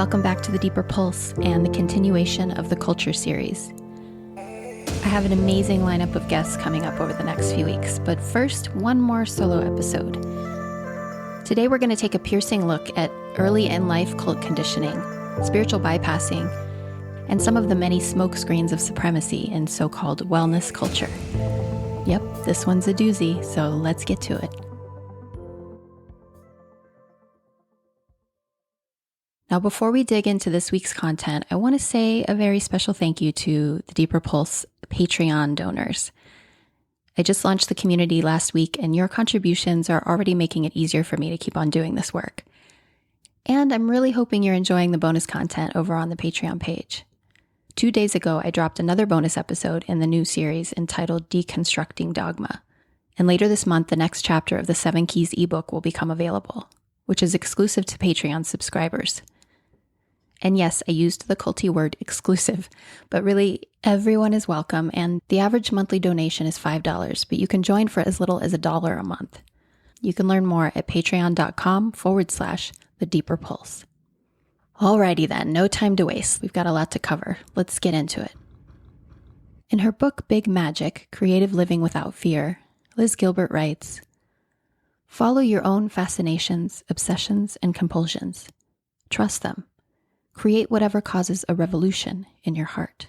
welcome back to the Deeper Pulse and the continuation of the Culture series. I have an amazing lineup of guests coming up over the next few weeks, but first, one more solo episode. Today we're going to take a piercing look at early in life cult conditioning, spiritual bypassing, and some of the many smokescreens of supremacy in so-called wellness culture. Yep, this one's a doozy, so let's get to it. Now, before we dig into this week's content, I want to say a very special thank you to the Deeper Pulse Patreon donors. I just launched the community last week, and your contributions are already making it easier for me to keep on doing this work. And I'm really hoping you're enjoying the bonus content over on the Patreon page. 2 days ago, I dropped another bonus episode in the new series entitled Deconstructing Dogma. And later this month, the next chapter of the 7 Keys ebook will become available, which is exclusive to Patreon subscribers. And yes, I used the culty word exclusive, but really everyone is welcome, and the average monthly donation is $5, but you can join for as little as $1 a month. You can learn more at patreon.com/the Deeper Pulse. Alrighty then, no time to waste. We've got a lot to cover. Let's get into it. In her book, Big Magic, Creative Living Without Fear, Liz Gilbert writes, "Follow your own fascinations, obsessions, and compulsions. Trust them. Create whatever causes a revolution in your heart."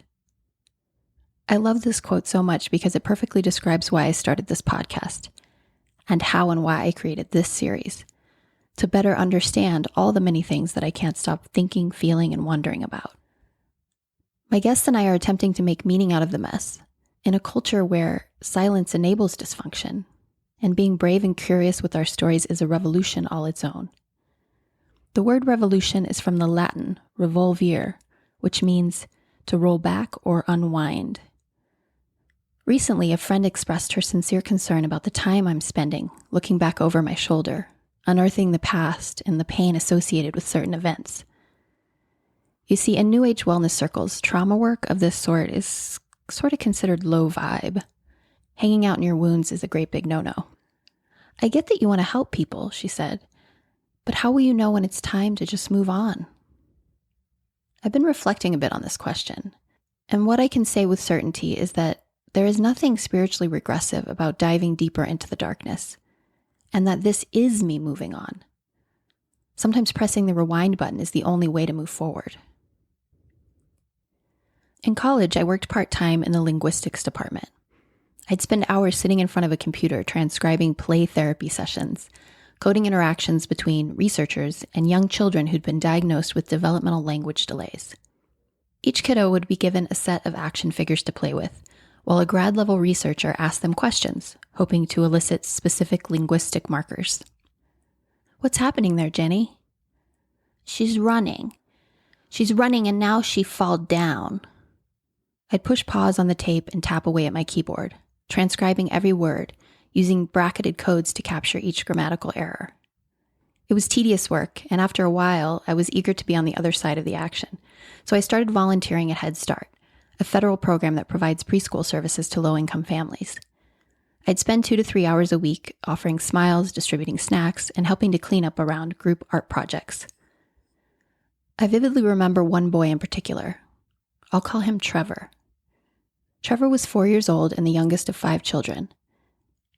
I love this quote so much because it perfectly describes why I started this podcast and how and why I created this series, to better understand all the many things that I can't stop thinking, feeling, and wondering about. My guests and I are attempting to make meaning out of the mess in a culture where silence enables dysfunction, and being brave and curious with our stories is a revolution all its own. The word revolution is from the Latin revolvere, which means to roll back or unwind. Recently, a friend expressed her sincere concern about the time I'm spending looking back over my shoulder, unearthing the past and the pain associated with certain events. You see, in New Age wellness circles, trauma work of this sort is sort of considered low vibe. Hanging out in your wounds is a great big no-no. "I get that you want to help people," she said, "but how will you know when it's time to just move on?" I've been reflecting a bit on this question, and what I can say with certainty is that there is nothing spiritually regressive about diving deeper into the darkness, and that this is me moving on. Sometimes pressing the rewind button is the only way to move forward. In college, I worked part-time in the linguistics department. I'd spend hours sitting in front of a computer transcribing play therapy sessions, coding interactions between researchers and young children who'd been diagnosed with developmental language delays. Each kiddo would be given a set of action figures to play with, while a grad-level researcher asked them questions, hoping to elicit specific linguistic markers. "What's happening there, Jenny?" "She's running. She's running and now she fall down." I'd push pause on the tape and tap away at my keyboard, transcribing every word, using bracketed codes to capture each grammatical error. It was tedious work, and after a while, I was eager to be on the other side of the action. So I started volunteering at Head Start, a federal program that provides preschool services to low-income families. I'd spend 2 to 3 hours a week offering smiles, distributing snacks, and helping to clean up around group art projects. I vividly remember one boy in particular. I'll call him Trevor. Trevor was 4 years old and the youngest of 5 children.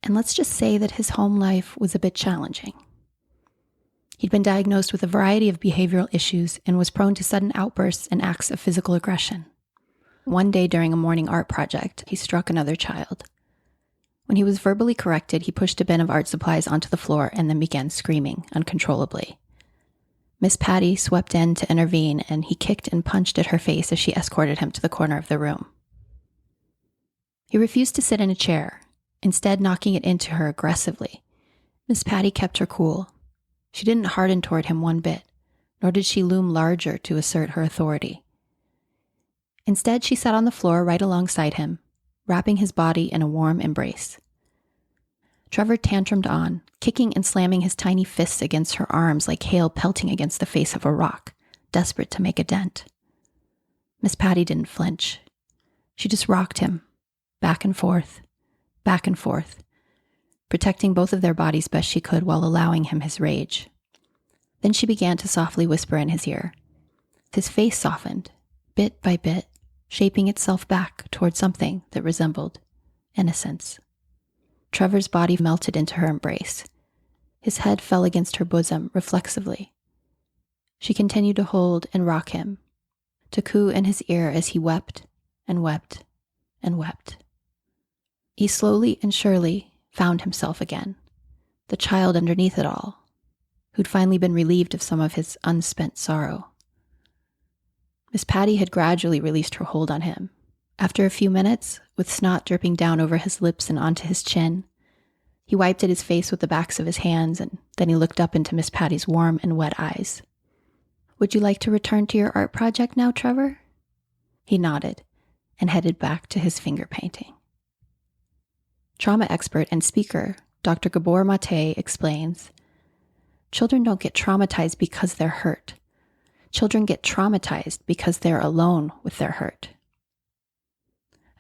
And let's just say that his home life was a bit challenging. He'd been diagnosed with a variety of behavioral issues and was prone to sudden outbursts and acts of physical aggression. One day during a morning art project, he struck another child. When he was verbally corrected, he pushed a bin of art supplies onto the floor and then began screaming uncontrollably. Miss Patty swept in to intervene, and he kicked and punched at her face as she escorted him to the corner of the room. He refused to sit in a chair, instead knocking it into her aggressively. Miss Patty kept her cool. She didn't harden toward him one bit, nor did she loom larger to assert her authority. Instead, she sat on the floor right alongside him, wrapping his body in a warm embrace. Trevor tantrumed on, kicking and slamming his tiny fists against her arms like hail pelting against the face of a rock, desperate to make a dent. Miss Patty didn't flinch. She just rocked him, back and forth, protecting both of their bodies best she could while allowing him his rage. Then she began to softly whisper in his ear, His face softened, bit by bit, shaping itself back toward something that resembled innocence. Trevor's body melted into her embrace. His head fell against her bosom reflexively. She continued to hold and rock him, to coo in his ear as he wept and wept and wept. He slowly and surely found himself again, the child underneath it all, who'd finally been relieved of some of his unspent sorrow. Miss Patty had gradually released her hold on him. After a few minutes, with snot dripping down over his lips and onto his chin, he wiped at his face with the backs of his hands, and then he looked up into Miss Patty's warm and wet eyes. "Would you like to return to your art project now, Trevor?" He nodded and headed back to his finger painting. Trauma expert and speaker Dr. Gabor Mate explains, "Children don't get traumatized because they're hurt. Children get traumatized because they're alone with their hurt."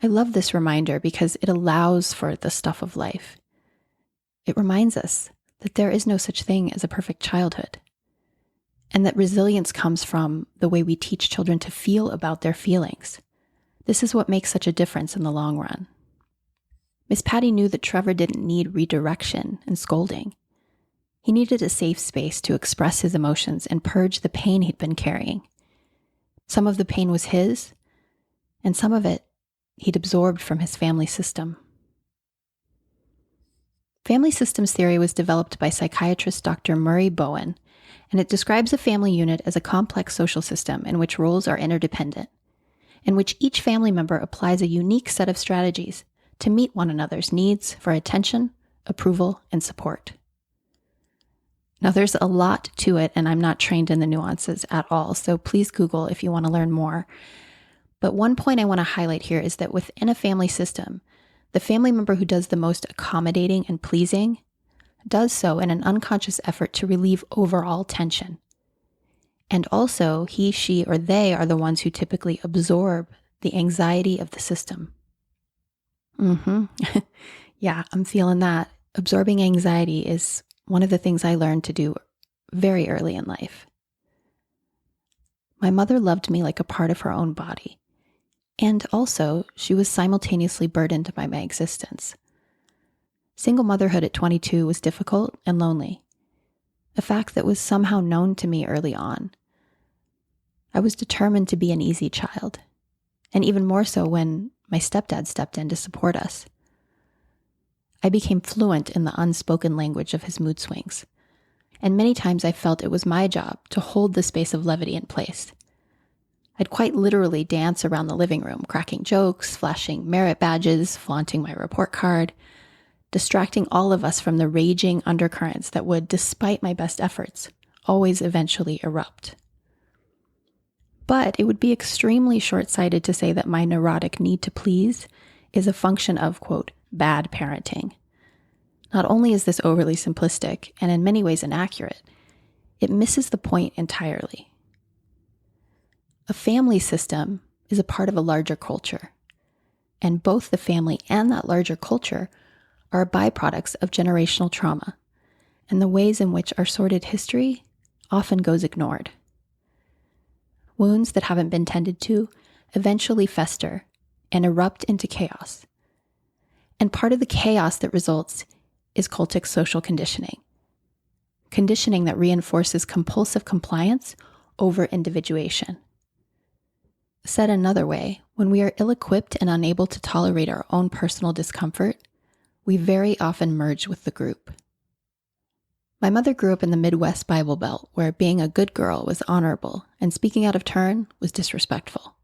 I love this reminder because it allows for the stuff of life. It reminds us that there is no such thing as a perfect childhood, and that resilience comes from the way we teach children to feel about their feelings. This is what makes such a difference in the long run. Miss Patty knew that Trevor didn't need redirection and scolding. He needed a safe space to express his emotions and purge the pain he'd been carrying. Some of the pain was his, and some of it he'd absorbed from his family system. Family systems theory was developed by psychiatrist Dr. Murray Bowen, and it describes a family unit as a complex social system in which roles are interdependent, in which each family member applies a unique set of strategies to meet one another's needs for attention, approval, and support. Now, there's a lot to it, and I'm not trained in the nuances at all, so please Google if you want to learn more. But one point I want to highlight here is that within a family system, the family member who does the most accommodating and pleasing does so in an unconscious effort to relieve overall tension. And also, he, she, or they are the ones who typically absorb the anxiety of the system. Yeah, I'm feeling that. Absorbing anxiety is one of the things I learned to do very early in life. My mother loved me like a part of her own body. And also, she was simultaneously burdened by my existence. Single motherhood at 22 was difficult and lonely, a fact that was somehow known to me early on. I was determined to be an easy child, and even more so when my stepdad stepped in to support us. I became fluent in the unspoken language of his mood swings, and many times I felt it was my job to hold the space of levity in place. I'd quite literally dance around the living room, cracking jokes, flashing merit badges, flaunting my report card, distracting all of us from the raging undercurrents that would, despite my best efforts, always eventually erupt. But it would be extremely short-sighted to say that my neurotic need to please is a function of, quote, bad parenting. Not only is this overly simplistic and in many ways inaccurate, it misses the point entirely. A family system is a part of a larger culture, and both the family and that larger culture are byproducts of generational trauma and the ways in which our sordid history often goes ignored. Wounds that haven't been tended to eventually fester and erupt into chaos. And part of the chaos that results is cultic social conditioning that reinforces compulsive compliance over individuation. Said another way, when we are ill-equipped and unable to tolerate our own personal discomfort, we very often merge with the group. My mother grew up in the Midwest Bible Belt, where being a good girl was honorable and speaking out of turn was disrespectful.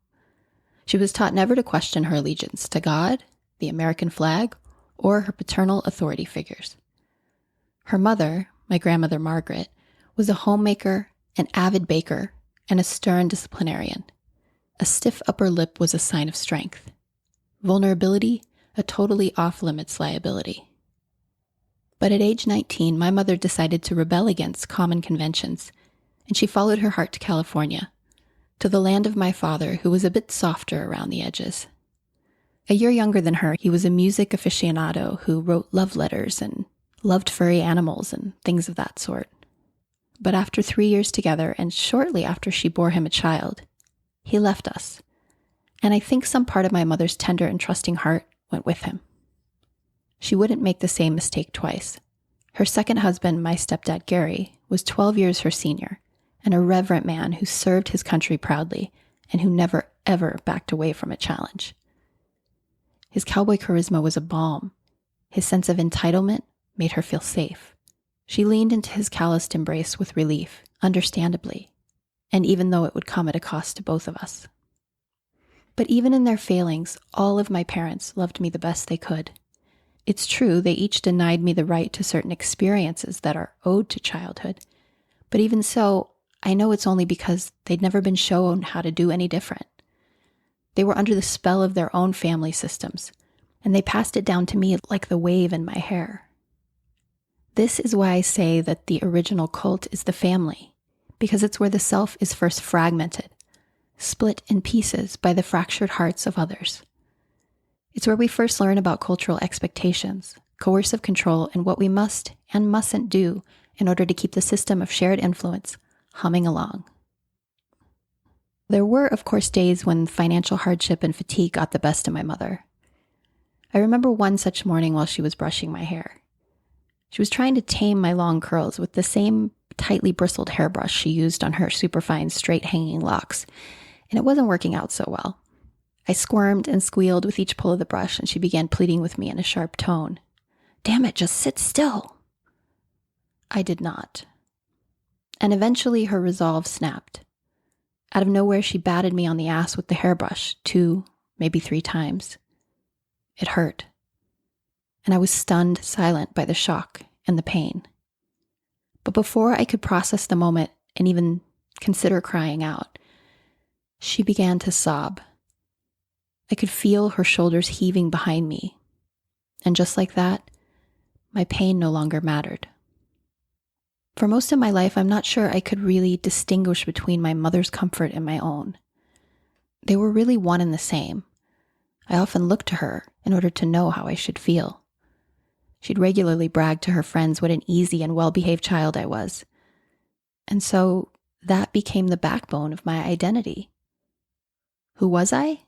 She was taught never to question her allegiance to God, the American flag, or her paternal authority figures. Her mother, my grandmother Margaret, was a homemaker, an avid baker, and a stern disciplinarian. A stiff upper lip was a sign of strength. Vulnerability, a totally off-limits liability. But at age 19, my mother decided to rebel against common conventions, and she followed her heart to California, to the land of my father, who was a bit softer around the edges. A year younger than her, he was a music aficionado who wrote love letters and loved furry animals and things of that sort. But after 3 years together, and shortly after she bore him a child, he left us. And I think some part of my mother's tender and trusting heart went with him. She wouldn't make the same mistake twice. Her second husband, my stepdad Gary, was 12 years her senior, and a reverent man who served his country proudly and who never, ever backed away from a challenge. His cowboy charisma was a balm. His sense of entitlement made her feel safe. She leaned into his calloused embrace with relief, understandably, and even though it would come at a cost to both of us. But even in their failings, all of my parents loved me the best they could. It's true, they each denied me the right to certain experiences that are owed to childhood. But even so, I know it's only because they'd never been shown how to do any different. They were under the spell of their own family systems, and they passed it down to me like the wave in my hair. This is why I say that the original cult is the family, because it's where the self is first fragmented, split in pieces by the fractured hearts of others. It's where we first learn about cultural expectations, coercive control, and what we must and mustn't do in order to keep the system of shared influence humming along. There were, of course, days when financial hardship and fatigue got the best of my mother. I remember one such morning while she was brushing my hair. She was trying to tame my long curls with the same tightly bristled hairbrush she used on her superfine straight-hanging locks, and it wasn't working out so well. I squirmed and squealed with each pull of the brush, and she began pleading with me in a sharp tone. "Damn it, just sit still." I did not. And eventually her resolve snapped. Out of nowhere, she batted me on the ass with the hairbrush 2, maybe 3 times. It hurt. And I was stunned silent by the shock and the pain. But before I could process the moment and even consider crying out, she began to sob. I could feel her shoulders heaving behind me. And just like that, my pain no longer mattered. For most of my life, I'm not sure I could really distinguish between my mother's comfort and my own. They were really one and the same. I often looked to her in order to know how I should feel. She'd regularly brag to her friends what an easy and well-behaved child I was. And so that became the backbone of my identity. Who was I?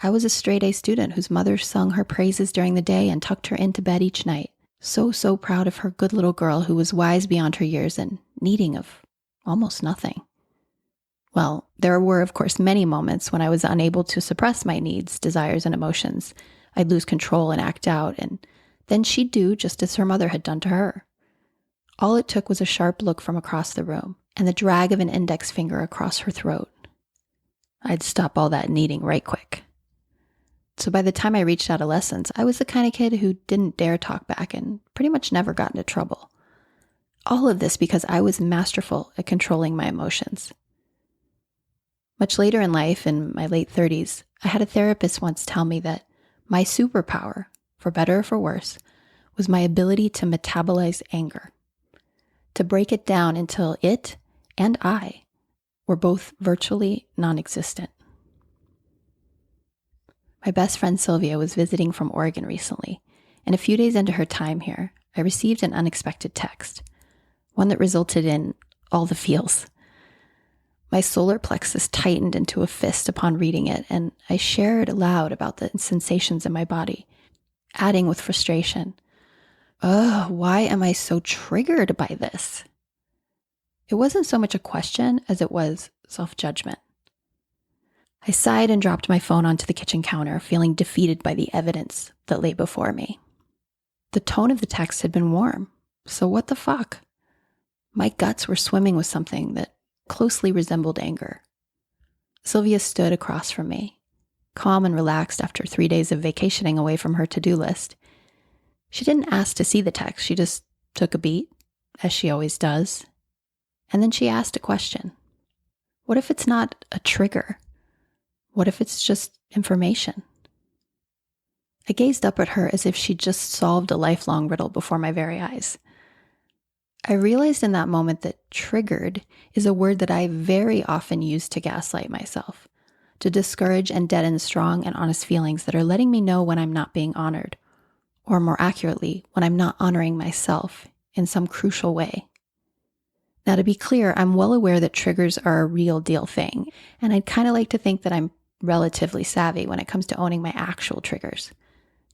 I was a straight-A student whose mother sung her praises during the day and tucked her into bed each night. So proud of her good little girl who was wise beyond her years and needing of almost nothing. Well, there were, of course, many moments when I was unable to suppress my needs, desires, and emotions. I'd lose control and act out, and then she'd do just as her mother had done to her. All it took was a sharp look from across the room and the drag of an index finger across her throat. I'd stop all that needing right quick. So by the time I reached adolescence, I was the kind of kid who didn't dare talk back and pretty much never got into trouble. All of this because I was masterful at controlling my emotions. Much later in life, in my late 30s, I had a therapist once tell me that my superpower, for better or for worse, was my ability to metabolize anger, to break it down until it and I were both virtually non-existent. My best friend Sylvia was visiting from Oregon recently, and a few days into her time here, I received an unexpected text, one that resulted in all the feels. My solar plexus tightened into a fist upon reading it, and I shared aloud about the sensations in my body, adding with frustration, why am I so triggered by this? It wasn't so much a question as it was self-judgment. I sighed and dropped my phone onto the kitchen counter, feeling defeated by the evidence that lay before me. The tone of the text had been warm, so what the fuck? My guts were swimming with something that closely resembled anger. Sylvia stood across from me, calm and relaxed after 3 days of vacationing away from her to-do list. She didn't ask to see the text, she just took a beat, as she always does. And then she asked a question. What if it's not a trigger? What if it's just information? I gazed up at her as if she'd just solved a lifelong riddle before my very eyes. I realized in that moment that triggered is a word that I very often use to gaslight myself, to discourage and deaden strong and honest feelings that are letting me know when I'm not being honored, or more accurately, when I'm not honoring myself in some crucial way. Now, to be clear, I'm well aware that triggers are a real deal thing, and I'd kind of like to think that I'm relatively savvy when it comes to owning my actual triggers.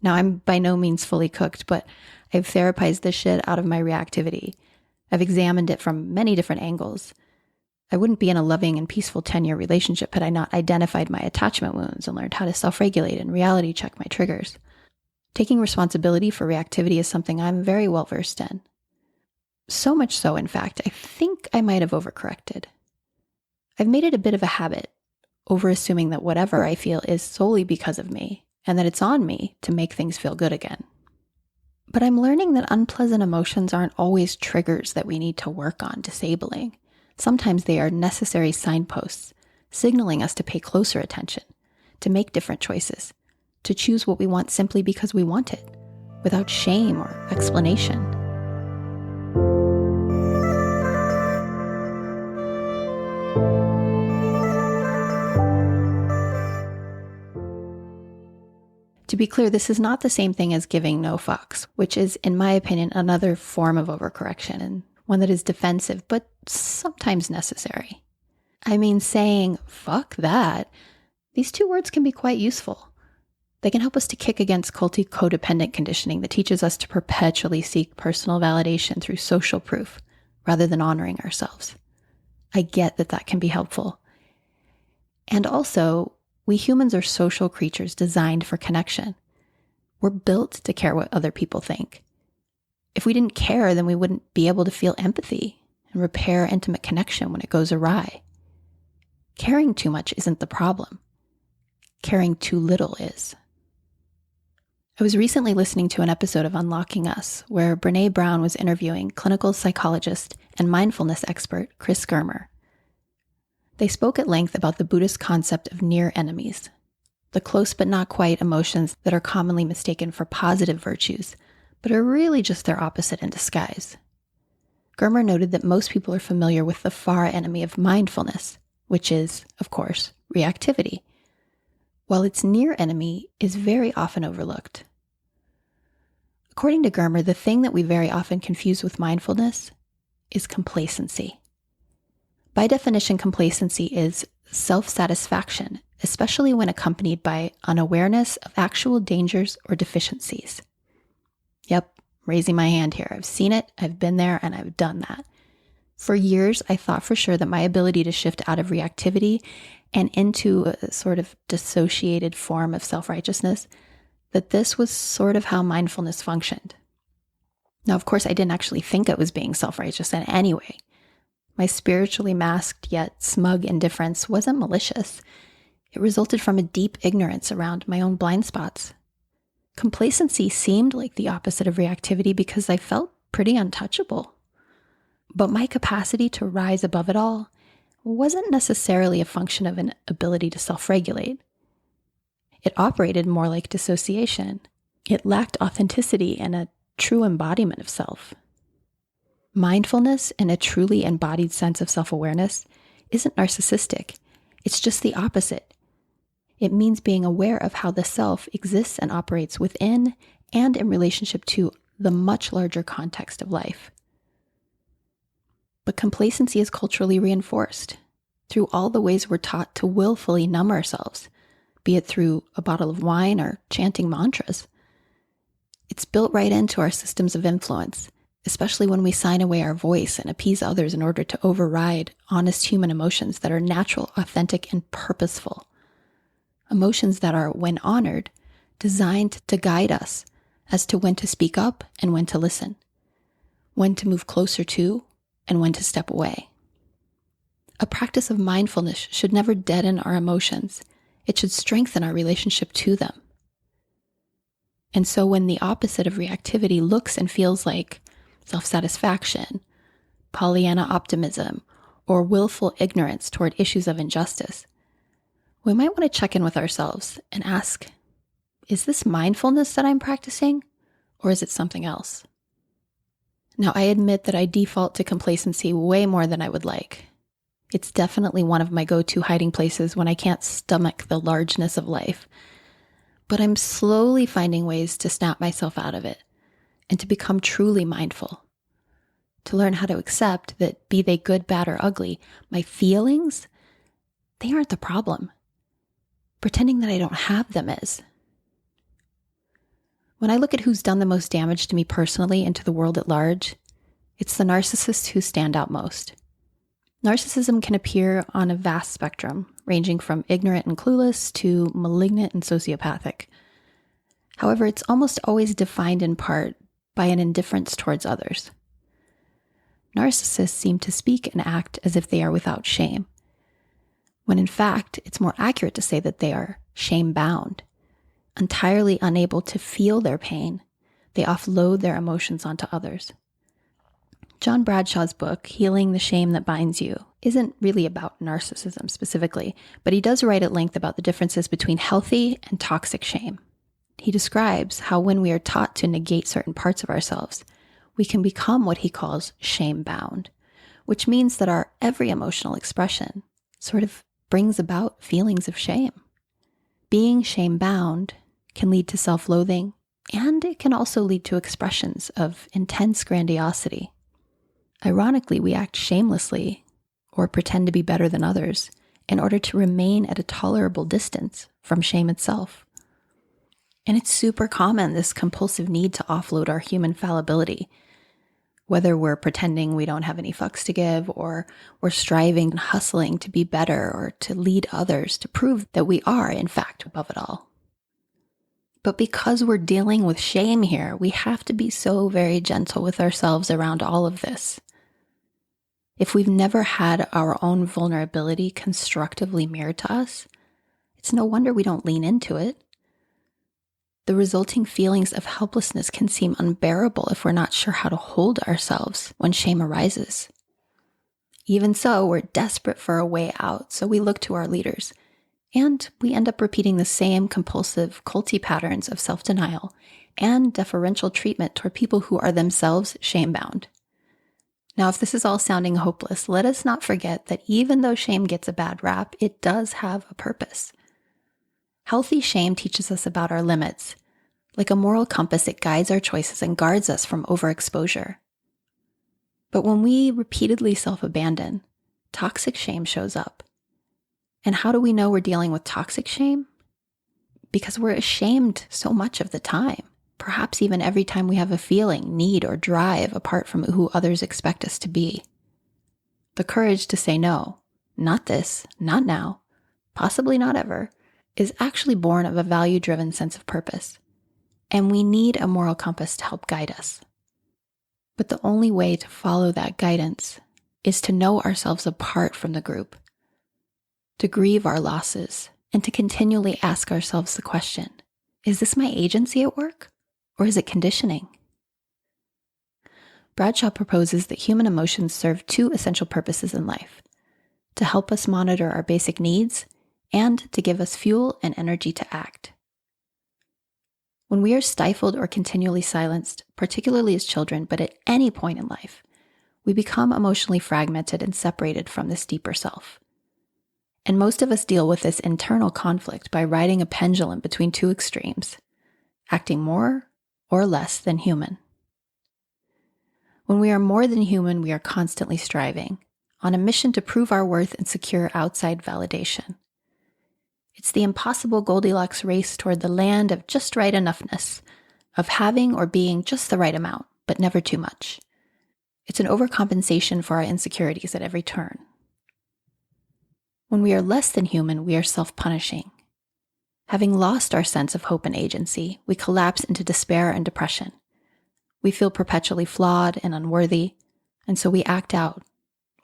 Now, I'm by no means fully cooked, but I've therapized this shit out of my reactivity. I've examined it from many different angles. I wouldn't be in a loving and peaceful 10-year relationship had I not identified my attachment wounds and learned how to self-regulate and reality check my triggers. Taking responsibility for reactivity is something I'm very well versed in. So much so, in fact, I think I might have overcorrected. I've made it a bit of a habit, overassuming that whatever I feel is solely because of me, and that it's on me to make things feel good again. But I'm learning that unpleasant emotions aren't always triggers that we need to work on disabling. Sometimes they are necessary signposts, signaling us to pay closer attention, to make different choices, to choose what we want simply because we want it, without shame or explanation. To be clear, this is not the same thing as giving no fucks, which is, in my opinion, another form of overcorrection and one that is defensive, but sometimes necessary. I mean, saying, fuck that, these two words can be quite useful. They can help us to kick against culty codependent conditioning that teaches us to perpetually seek personal validation through social proof, rather than honoring ourselves. I get that that can be helpful. And also, we humans are social creatures designed for connection. We're built to care what other people think. If we didn't care, then we wouldn't be able to feel empathy and repair intimate connection when it goes awry. Caring too much isn't the problem. Caring too little is. I was recently listening to an episode of Unlocking Us, where Brené Brown was interviewing clinical psychologist and mindfulness expert Chris Germer. They spoke at length about the Buddhist concept of near enemies, the close but not quite emotions that are commonly mistaken for positive virtues, but are really just their opposite in disguise. Germer noted that most people are familiar with the far enemy of mindfulness, which is, of course, reactivity, while its near enemy is very often overlooked. According to Germer, the thing that we very often confuse with mindfulness is complacency. By definition, complacency is self-satisfaction, especially when accompanied by unawareness of actual dangers or deficiencies. Yep, raising my hand here. I've seen it, I've been there, and I've done that. For years, I thought for sure that my ability to shift out of reactivity and into a sort of dissociated form of self-righteousness, that this was sort of how mindfulness functioned. Now, of course, I didn't actually think it was being self-righteous in any way. My spiritually masked yet smug indifference wasn't malicious. It resulted from a deep ignorance around my own blind spots. Complacency seemed like the opposite of reactivity because I felt pretty untouchable. But my capacity to rise above it all wasn't necessarily a function of an ability to self-regulate. It operated more like dissociation. It lacked authenticity and a true embodiment of self. Mindfulness and a truly embodied sense of self-awareness isn't narcissistic. It's just the opposite. It means being aware of how the self exists and operates within and in relationship to the much larger context of life. But complacency is culturally reinforced through all the ways we're taught to willfully numb ourselves, be it through a bottle of wine or chanting mantras. It's built right into our systems of influence, especially when we sign away our voice and appease others in order to override honest human emotions that are natural, authentic, and purposeful. Emotions that are, when honored, designed to guide us as to when to speak up and when to listen, when to move closer to and when to step away. A practice of mindfulness should never deaden our emotions. It should strengthen our relationship to them. And so when the opposite of reactivity looks and feels like self-satisfaction, Pollyanna optimism, or willful ignorance toward issues of injustice, we might want to check in with ourselves and ask, is this mindfulness that I'm practicing, or is it something else? Now, I admit that I default to complacency way more than I would like. It's definitely one of my go-to hiding places when I can't stomach the largeness of life. But I'm slowly finding ways to snap myself out of it and to become truly mindful, To learn how to accept that, be they good, bad, or ugly, my feelings, they aren't the problem. Pretending that I don't have them is. When I look at who's done the most damage to me personally and to the world at large, it's the narcissists who stand out most. Narcissism can appear on a vast spectrum, ranging from ignorant and clueless to malignant and sociopathic. However, it's almost always defined in part by an indifference towards others. Narcissists seem to speak and act as if they are without shame, when in fact, it's more accurate to say that they are shame-bound. Entirely unable to feel their pain, they offload their emotions onto others. John Bradshaw's book, Healing the Shame That Binds You, isn't really about narcissism specifically, but he does write at length about the differences between healthy and toxic shame. He describes how when we are taught to negate certain parts of ourselves, we can become what he calls shame-bound, which means that our every emotional expression sort of brings about feelings of shame. Being shame-bound can lead to self-loathing, and it can also lead to expressions of intense grandiosity. Ironically, we act shamelessly or pretend to be better than others in order to remain at a tolerable distance from shame itself. And it's super common, this compulsive need to offload our human fallibility, whether we're pretending we don't have any fucks to give, or we're striving and hustling to be better or to lead others to prove that we are, in fact, above it all. But because we're dealing with shame here, we have to be so very gentle with ourselves around all of this. If we've never had our own vulnerability constructively mirrored to us, it's no wonder we don't lean into it. The resulting feelings of helplessness can seem unbearable if we're not sure how to hold ourselves when shame arises. Even so, we're desperate for a way out, so we look to our leaders, and we end up repeating the same compulsive, culty patterns of self-denial and deferential treatment toward people who are themselves shame-bound. Now, if this is all sounding hopeless, let us not forget that even though shame gets a bad rap, it does have a purpose. Healthy shame teaches us about our limits. Like a moral compass, it guides our choices and guards us from overexposure. But when we repeatedly self-abandon, toxic shame shows up. And how do we know we're dealing with toxic shame? Because we're ashamed so much of the time, perhaps even every time we have a feeling, need, or drive apart from who others expect us to be. The courage to say no, not this, not now, possibly not ever, is actually born of a value-driven sense of purpose. And we need a moral compass to help guide us. But the only way to follow that guidance is to know ourselves apart from the group, to grieve our losses, and to continually ask ourselves the question, is this my agency at work, or is it conditioning? Bradshaw proposes that human emotions serve two essential purposes in life: to help us monitor our basic needs and to give us fuel and energy to act. When we are stifled or continually silenced, particularly as children, but at any point in life, we become emotionally fragmented and separated from this deeper self. And most of us deal with this internal conflict by riding a pendulum between two extremes, acting more or less than human. When we are more than human, we are constantly striving, on a mission to prove our worth and secure outside validation. It's the impossible Goldilocks race toward the land of just right enoughness, of having or being just the right amount, but never too much. It's an overcompensation for our insecurities at every turn. When we are less than human, we are self-punishing. Having lost our sense of hope and agency, we collapse into despair and depression. We feel perpetually flawed and unworthy, and so we act out,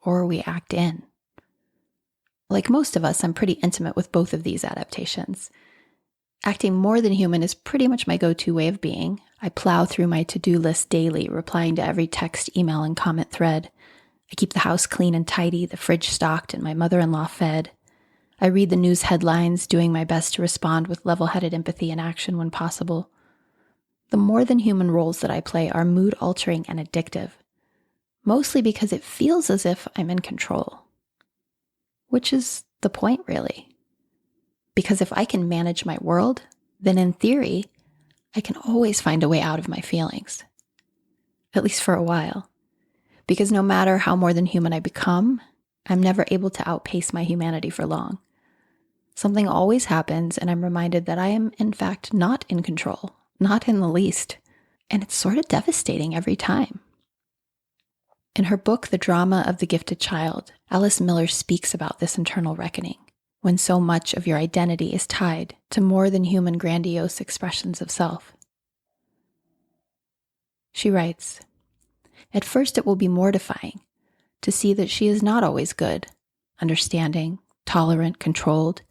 or we act in. Like most of us, I'm pretty intimate with both of these adaptations. Acting more than human is pretty much my go-to way of being. I plow through my to-do list daily, replying to every text, email, and comment thread. I keep the house clean and tidy, the fridge stocked, and my mother-in-law fed. I read the news headlines, doing my best to respond with level-headed empathy and action when possible. The more than human roles that I play are mood-altering and addictive, mostly because it feels as if I'm in control. Which is the point, really. Because if I can manage my world, then in theory, I can always find a way out of my feelings. At least for a while. Because no matter how more than human I become, I'm never able to outpace my humanity for long. Something always happens, and I'm reminded that I am, in fact, not in control, not in the least. And it's sort of devastating every time. In her book, The Drama of the Gifted Child, Alice Miller speaks about this internal reckoning, when so much of your identity is tied to more than human grandiose expressions of self. She writes, "At first it will be mortifying to see that she is not always good, understanding, tolerant, controlled,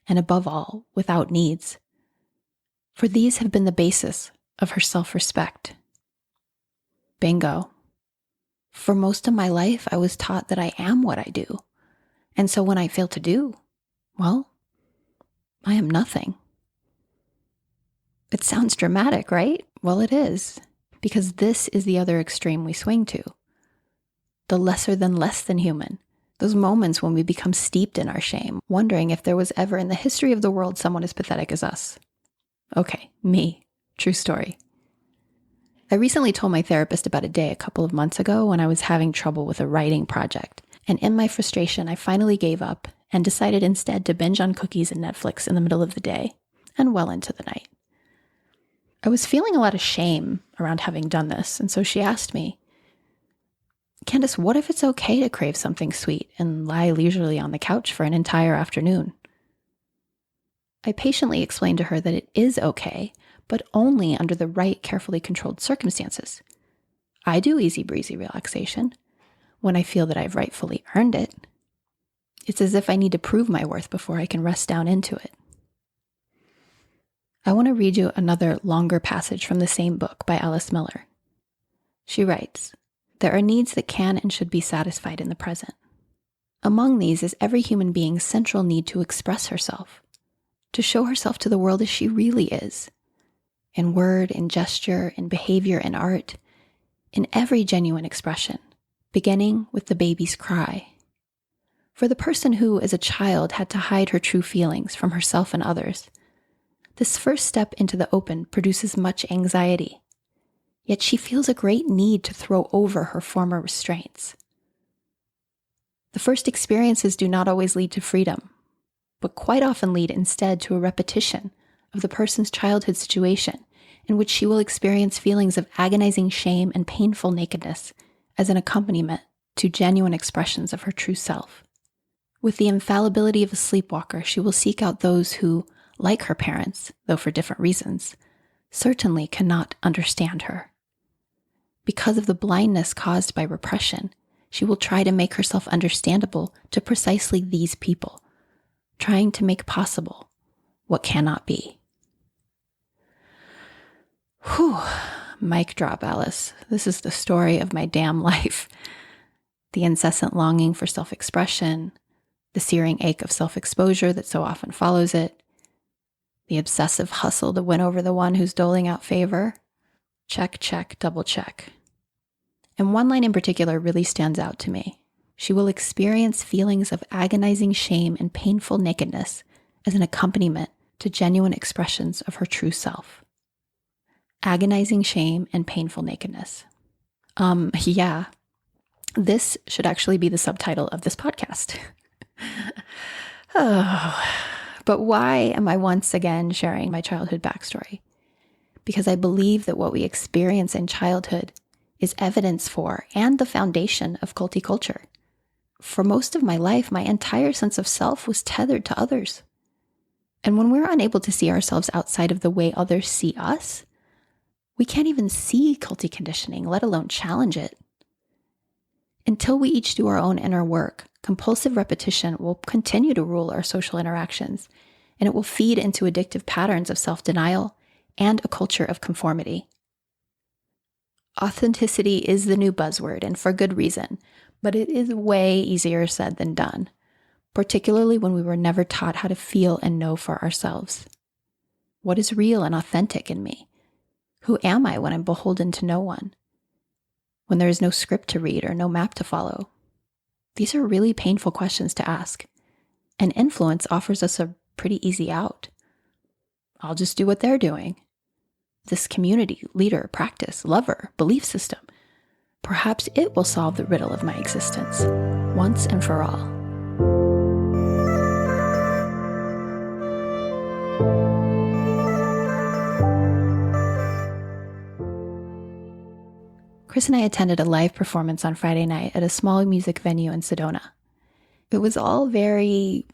and above all, without needs. For these have been the basis of her self-respect." Bingo. For most of my life, I was taught that I am what I do. And so when I fail to do, well, I am nothing. It sounds dramatic, right? Well, it is, because this is the other extreme we swing to. The lesser than less than human. Those moments when we become steeped in our shame, wondering if there was ever in the history of the world someone as pathetic as us. Okay, me. True story. I recently told my therapist about a day a couple of months ago when I was having trouble with a writing project. And in my frustration, I finally gave up and decided instead to binge on cookies and Netflix in the middle of the day and well into the night. I was feeling a lot of shame around having done this, and so she asked me, "Candice, what if it's okay to crave something sweet and lie leisurely on the couch for an entire afternoon?" I patiently explained to her that it is okay, but only under the right, carefully controlled circumstances. I do easy breezy relaxation when I feel that I've rightfully earned it. It's as if I need to prove my worth before I can rest down into it. I want to read you another longer passage from the same book by Alice Miller. She writes, "There are needs that can and should be satisfied in the present. Among these is every human being's central need to express herself, to show herself to the world as she really is, in word, in gesture, in behavior, in art, in every genuine expression, beginning with the baby's cry. For the person who, as a child, had to hide her true feelings from herself and others, this first step into the open produces much anxiety, yet she feels a great need to throw over her former restraints. The first experiences do not always lead to freedom, but quite often lead instead to a repetition of the person's childhood situation in which she will experience feelings of agonizing shame and painful nakedness as an accompaniment to genuine expressions of her true self. With the infallibility of a sleepwalker, she will seek out those who, like her parents, though for different reasons, certainly cannot understand her. Because of the blindness caused by repression, she will try to make herself understandable to precisely these people, trying to make possible what cannot be." Whew, mic drop, Alice. This is the story of my damn life. The incessant longing for self-expression, the searing ache of self-exposure that so often follows it, the obsessive hustle to win over the one who's doling out favor. Check, check, double check. And one line in particular really stands out to me. She will experience feelings of agonizing shame and painful nakedness as an accompaniment to genuine expressions of her true self. Agonizing shame and painful nakedness. Yeah, this should actually be the subtitle of this podcast. But why am I once again sharing my childhood backstory? Because I believe that what we experience in childhood is evidence for and the foundation of culty culture. For most of my life, my entire sense of self was tethered to others. And when we're unable to see ourselves outside of the way others see us, we can't even see culty conditioning, let alone challenge it. Until we each do our own inner work, compulsive repetition will continue to rule our social interactions, and it will feed into addictive patterns of self-denial and a culture of conformity. Authenticity is the new buzzword, and for good reason, but it is way easier said than done, particularly when we were never taught how to feel and know for ourselves. What is real and authentic in me? Who am I when I'm beholden to no one? When there is no script to read or no map to follow? These are really painful questions to ask, and influence offers us a pretty easy out. I'll just do what they're doing. This community, leader, practice, lover, belief system. Perhaps it will solve the riddle of my existence, once and for all. Chris and I attended a live performance on Friday night at a small music venue in Sedona. It was all very,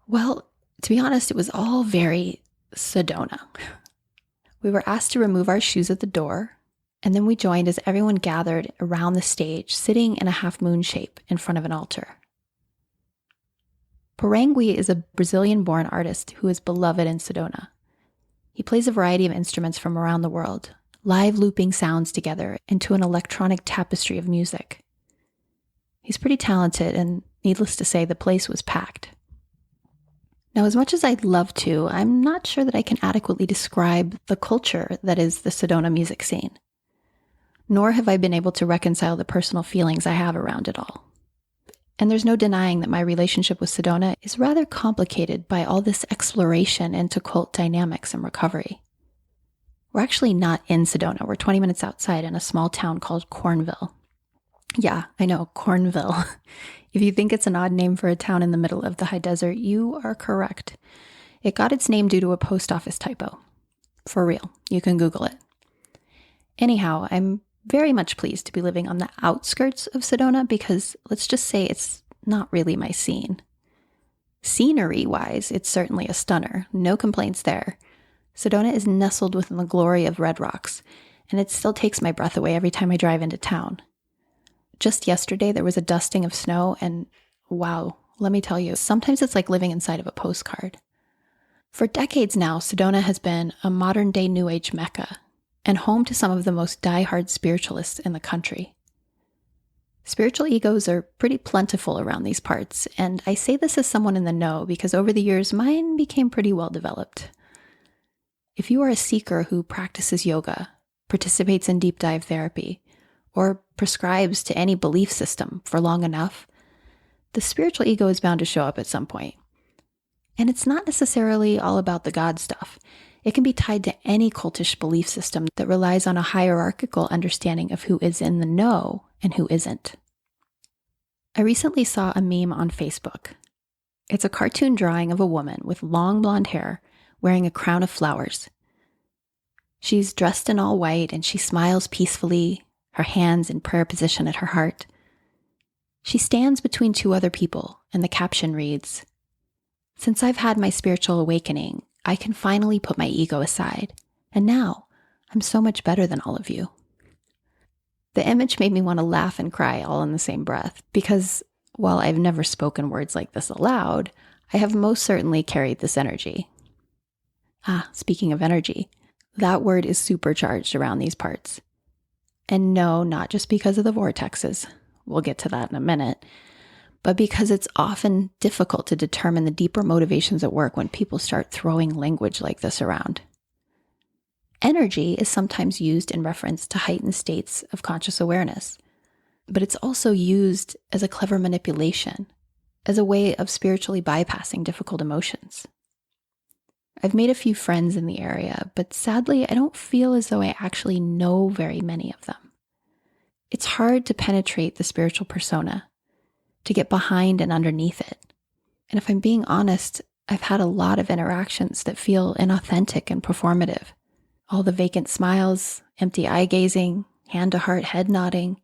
well, to be honest, it was all very Sedona. We were asked to remove our shoes at the door, and then we joined as everyone gathered around the stage, sitting in a half-moon shape in front of an altar. Porangui is a Brazilian-born artist who is beloved in Sedona. He plays a variety of instruments from around the world, live looping sounds together into an electronic tapestry of music. He's pretty talented, and needless to say, the place was packed. Now, as much as I'd love to, I'm not sure that I can adequately describe the culture that is the Sedona music scene. Nor have I been able to reconcile the personal feelings I have around it all. And there's no denying that my relationship with Sedona is rather complicated by all this exploration into cult dynamics and recovery. We're actually not in Sedona. We're 20 minutes outside in a small town called Cornville. Yeah, I know, Cornville. If you think it's an odd name for a town in the middle of the high desert, you are correct. It got its name due to a post office typo. For real, you can Google it. Anyhow, I'm very much pleased to be living on the outskirts of Sedona because let's just say it's not really my scene. Scenery-wise, it's certainly a stunner. No complaints there. Sedona is nestled within the glory of red rocks, and it still takes my breath away every time I drive into town. Just yesterday, there was a dusting of snow, and wow, let me tell you, sometimes it's like living inside of a postcard. For decades now, Sedona has been a modern-day New Age mecca, and home to some of the most die-hard spiritualists in the country. Spiritual egos are pretty plentiful around these parts, and I say this as someone in the know because over the years, mine became pretty well developed. If you are a seeker who practices yoga, participates in deep dive therapy, or prescribes to any belief system for long enough, the spiritual ego is bound to show up at some point. And it's not necessarily all about the God stuff. It can be tied to any cultish belief system that relies on a hierarchical understanding of who is in the know and who isn't. I recently saw a meme on Facebook. It's a cartoon drawing of a woman with long blonde hair wearing a crown of flowers. She's dressed in all white and she smiles peacefully, her hands in prayer position at her heart. She stands between two other people, and the caption reads, "Since I've had my spiritual awakening, I can finally put my ego aside, and now I'm so much better than all of you." The image made me want to laugh and cry all in the same breath, because while I've never spoken words like this aloud, I have most certainly carried this energy. Speaking of energy, that word is supercharged around these parts. And no, not just because of the vortexes. We'll get to that in a minute. But because it's often difficult to determine the deeper motivations at work when people start throwing language like this around. Energy is sometimes used in reference to heightened states of conscious awareness, but it's also used as a clever manipulation, as a way of spiritually bypassing difficult emotions. I've made a few friends in the area, but sadly, I don't feel as though I actually know very many of them. It's hard to penetrate the spiritual persona, to get behind and underneath it. And if I'm being honest, I've had a lot of interactions that feel inauthentic and performative. All the vacant smiles, empty eye gazing, hand to heart head nodding.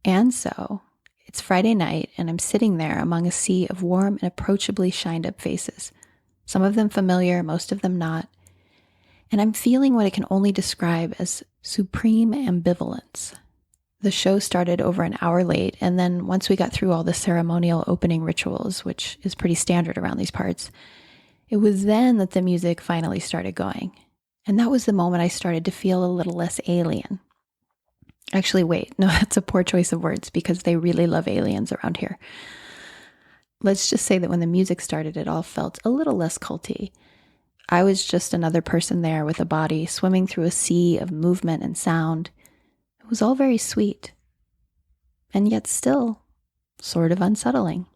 And so, it's Friday night and I'm sitting there among a sea of warm and approachably shined up faces. Some of them familiar, most of them not. And I'm feeling what I can only describe as supreme ambivalence. The show started over an hour late, and then once we got through all the ceremonial opening rituals, which is pretty standard around these parts, it was then that the music finally started going. And that was the moment I started to feel a little less alien. Actually, wait, no, that's a poor choice of words because they really love aliens around here. Let's just say that when the music started, it all felt a little less culty. I was just another person there with a body swimming through a sea of movement and sound. It was all very sweet, and yet still sort of unsettling.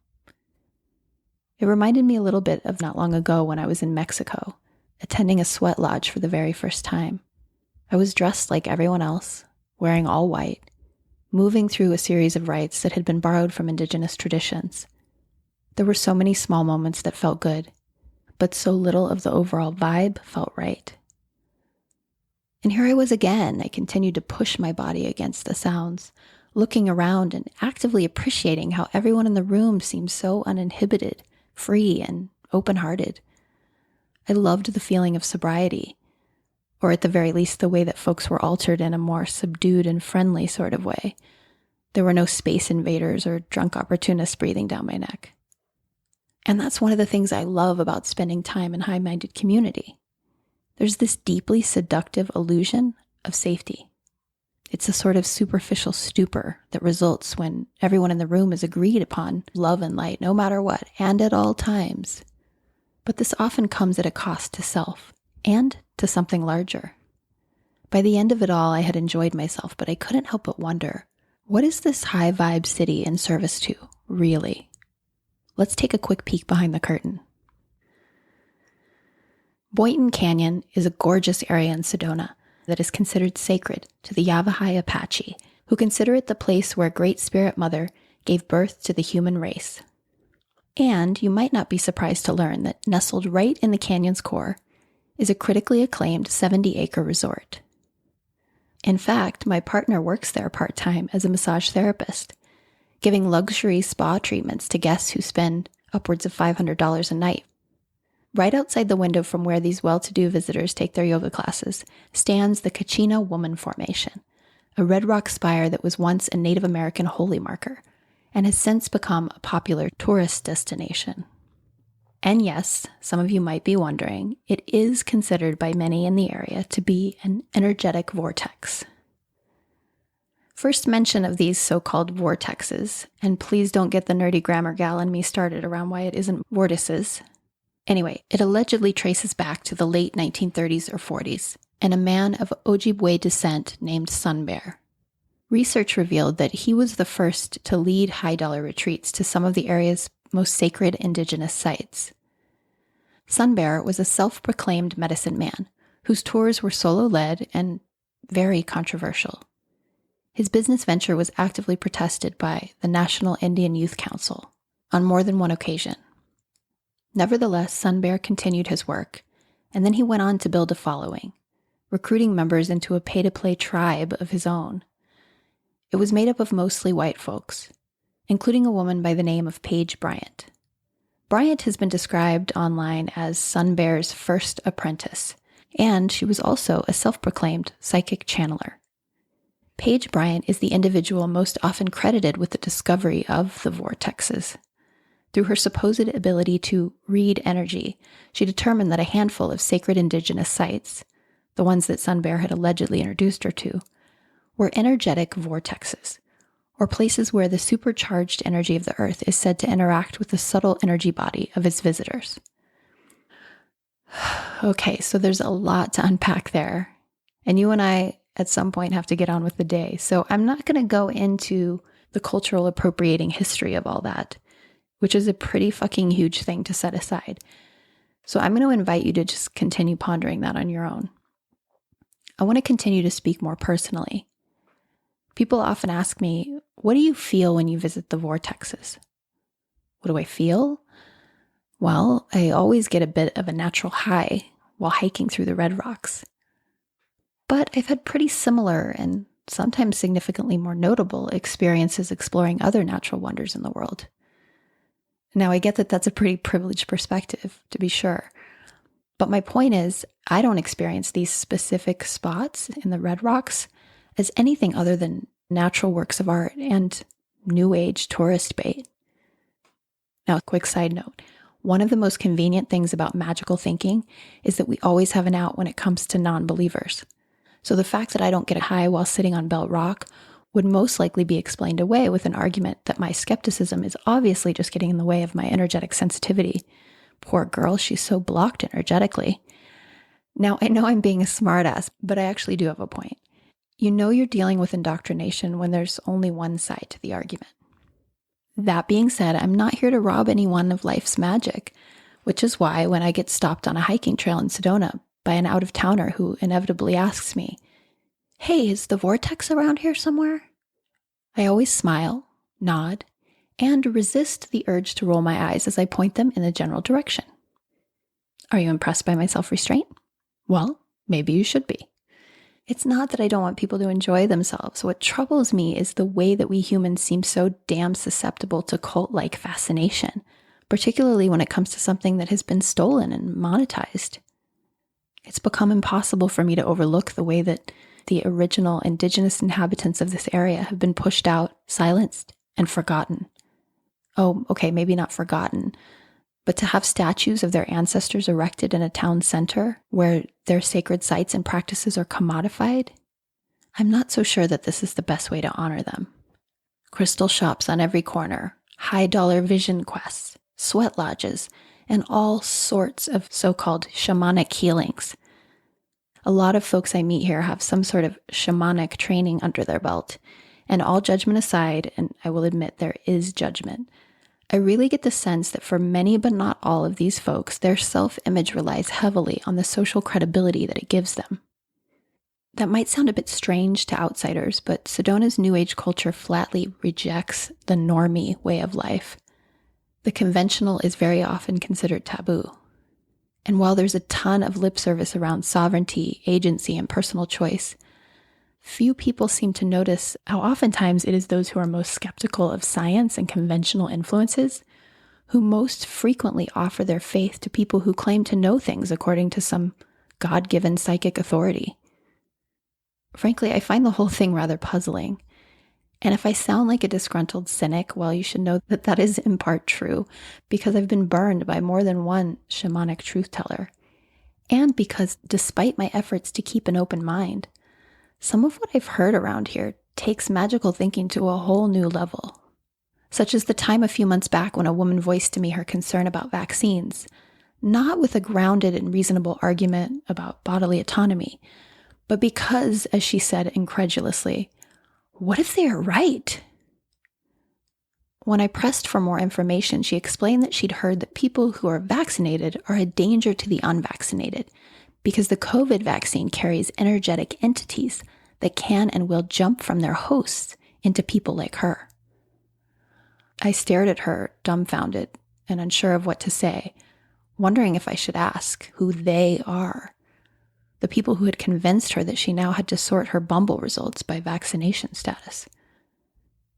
It reminded me a little bit of not long ago when I was in Mexico, attending a sweat lodge for the very first time. I was dressed like everyone else, wearing all white, moving through a series of rites that had been borrowed from indigenous traditions. There were so many small moments that felt good, but so little of the overall vibe felt right. And here I was again. I continued to push my body against the sounds, looking around and actively appreciating how everyone in the room seemed so uninhibited, free, and open-hearted. I loved the feeling of sobriety, or at the very least the way that folks were altered in a more subdued and friendly sort of way. There were no space invaders or drunk opportunists breathing down my neck. And that's one of the things I love about spending time in high-minded community. There's this deeply seductive illusion of safety. It's a sort of superficial stupor that results when everyone in the room is agreed upon love and light, no matter what, and at all times. But this often comes at a cost to self and to something larger. By the end of it all, I had enjoyed myself, but I couldn't help but wonder, what is this high-vibe city in service to, really? Let's take a quick peek behind the curtain. Boynton Canyon is a gorgeous area in Sedona that is considered sacred to the ah-hah Apache, who consider it the place where Great Spirit Mother gave birth to the human race. And you might not be surprised to learn that nestled right in the canyon's core is a critically acclaimed 70-acre resort. In fact, my partner works there part-time as a massage therapist, giving luxury spa treatments to guests who spend upwards of $500 a night. Right outside the window from where these well-to-do visitors take their yoga classes stands the Kachina Woman Formation, a red rock spire that was once a Native American holy marker and has since become a popular tourist destination. And yes, some of you might be wondering, it is considered by many in the area to be an energetic vortex. First mention of these so-called vortexes, and please don't get the nerdy grammar gal in me started around why it isn't vortices. Anyway, it allegedly traces back to the late 1930s or 40s, and a man of Ojibwe descent named Sun Bear. Research revealed that he was the first to lead high-dollar retreats to some of the area's most sacred indigenous sites. Sun Bear was a self-proclaimed medicine man whose tours were solo-led and very controversial. His business venture was actively protested by the National Indian Youth Council on more than one occasion. Nevertheless, Sun Bear continued his work, and then he went on to build a following, recruiting members into a pay-to-play tribe of his own. It was made up of mostly white folks, including a woman by the name of Paige Bryant. Bryant has been described online as Sun Bear's first apprentice, and she was also a self-proclaimed psychic channeler. Paige Bryant is the individual most often credited with the discovery of the vortexes. Through her supposed ability to read energy, she determined that a handful of sacred indigenous sites, the ones that Sun Bear had allegedly introduced her to, were energetic vortexes, or places where the supercharged energy of the earth is said to interact with the subtle energy body of its visitors. Okay, so there's a lot to unpack there, and you and I at some point have to get on with the day. So I'm not going to go into the cultural appropriating history of all that, which is a pretty fucking huge thing to set aside. So I'm going to invite you to just continue pondering that on your own. I want to continue to speak more personally. People often ask me, what do you feel when you visit the vortexes? What do I feel? Well, I always get a bit of a natural high while hiking through the red rocks. But I've had pretty similar and sometimes significantly more notable experiences exploring other natural wonders in the world. Now, I get that that's a pretty privileged perspective, to be sure. But my point is, I don't experience these specific spots in the red rocks as anything other than natural works of art and new age tourist bait. Now, a quick side note. One of the most convenient things about magical thinking is that we always have an out when it comes to non-believers. So the fact that I don't get a high while sitting on Belt Rock would most likely be explained away with an argument that my skepticism is obviously just getting in the way of my energetic sensitivity. Poor girl, she's so blocked energetically. Now, I know I'm being a smartass, but I actually do have a point. You know you're dealing with indoctrination when there's only one side to the argument. That being said, I'm not here to rob anyone of life's magic, which is why when I get stopped on a hiking trail in Sedona by an out-of-towner who inevitably asks me, "Hey, is the vortex around here somewhere?" I always smile, nod, and resist the urge to roll my eyes as I point them in the general direction. Are you impressed by my self-restraint? Well, maybe you should be. It's not that I don't want people to enjoy themselves. What troubles me is the way that we humans seem so damn susceptible to cult-like fascination, particularly when it comes to something that has been stolen and monetized. It's become impossible for me to overlook the way that the original indigenous inhabitants of this area have been pushed out, silenced, and forgotten. Oh, okay, maybe not forgotten, but to have statues of their ancestors erected in a town center where their sacred sites and practices are commodified, I'm not so sure that this is the best way to honor them. Crystal shops on every corner, high-dollar vision quests, sweat lodges, and all sorts of so-called shamanic healings. A lot of folks I meet here have some sort of shamanic training under their belt, and all judgment aside, and I will admit there is judgment, I really get the sense that for many but not all of these folks, their self-image relies heavily on the social credibility that it gives them. That might sound a bit strange to outsiders, but Sedona's New Age culture flatly rejects the normie way of life. The conventional is very often considered taboo. And while there's a ton of lip service around sovereignty, agency, and personal choice, few people seem to notice how oftentimes it is those who are most skeptical of science and conventional influences who most frequently offer their faith to people who claim to know things according to some God-given psychic authority. Frankly, I find the whole thing rather puzzling. And if I sound like a disgruntled cynic, well, you should know that that is in part true, because I've been burned by more than one shamanic truth teller. And because despite my efforts to keep an open mind, some of what I've heard around here takes magical thinking to a whole new level. Such as the time a few months back when a woman voiced to me her concern about vaccines, not with a grounded and reasonable argument about bodily autonomy, but because, as she said incredulously, what if they are right? When I pressed for more information, she explained that she'd heard that people who are vaccinated are a danger to the unvaccinated because the COVID vaccine carries energetic entities that can and will jump from their hosts into people like her. I stared at her, dumbfounded and unsure of what to say, wondering if I should ask who they are. The people who had convinced her that she now had to sort her Bumble results by vaccination status.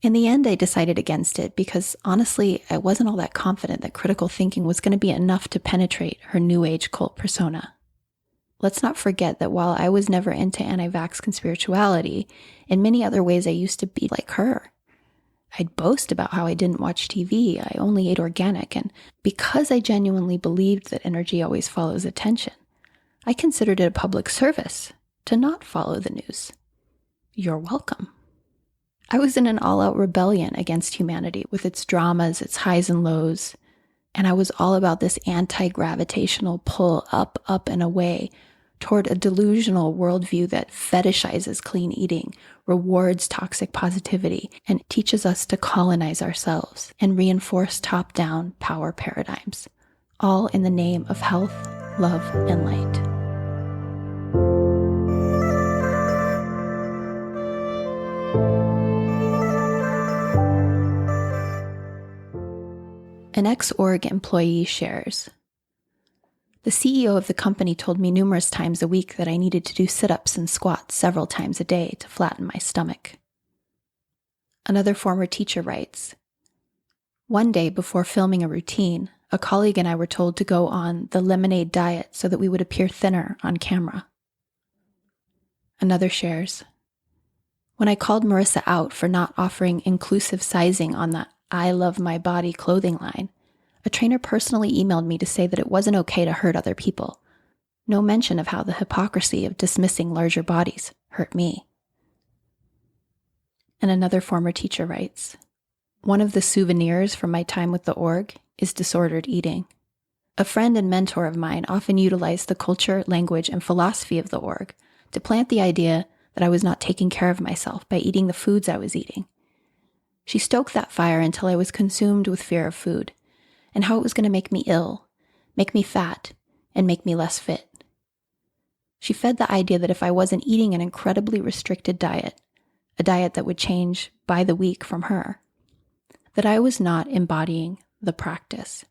In the end, I decided against it because, honestly, I wasn't all that confident that critical thinking was going to be enough to penetrate her New Age cult persona. Let's not forget that while I was never into anti-vax conspirituality, in many other ways I used to be like her. I'd boast about how I didn't watch TV, I only ate organic, and because I genuinely believed that energy always follows attention, I considered it a public service to not follow the news. You're welcome. I was in an all-out rebellion against humanity with its dramas, its highs and lows, and I was all about this anti-gravitational pull up, up, and away toward a delusional worldview that fetishizes clean eating, rewards toxic positivity, and teaches us to colonize ourselves and reinforce top-down power paradigms, all in the name of health, love, and light. An ex-org employee shares, "The CEO of the company told me numerous times a week that I needed to do sit-ups and squats several times a day to flatten my stomach." Another former teacher writes, "One day before filming a routine, a colleague and I were told to go on the lemonade diet so that we would appear thinner on camera." Another shares, "When I called Marissa out for not offering inclusive sizing on the I Love My Body clothing line, a trainer personally emailed me to say that it wasn't okay to hurt other people. No mention of how the hypocrisy of dismissing larger bodies hurt me." And another former teacher writes, "One of the souvenirs from my time with the org is disordered eating. A friend and mentor of mine often utilized the culture, language, and philosophy of the org to plant the idea that I was not taking care of myself by eating the foods I was eating. She stoked that fire until I was consumed with fear of food, and how it was going to make me ill, make me fat, and make me less fit. She fed the idea that if I wasn't eating an incredibly restricted diet, a diet that would change by the week from her, that I was not embodying the practice.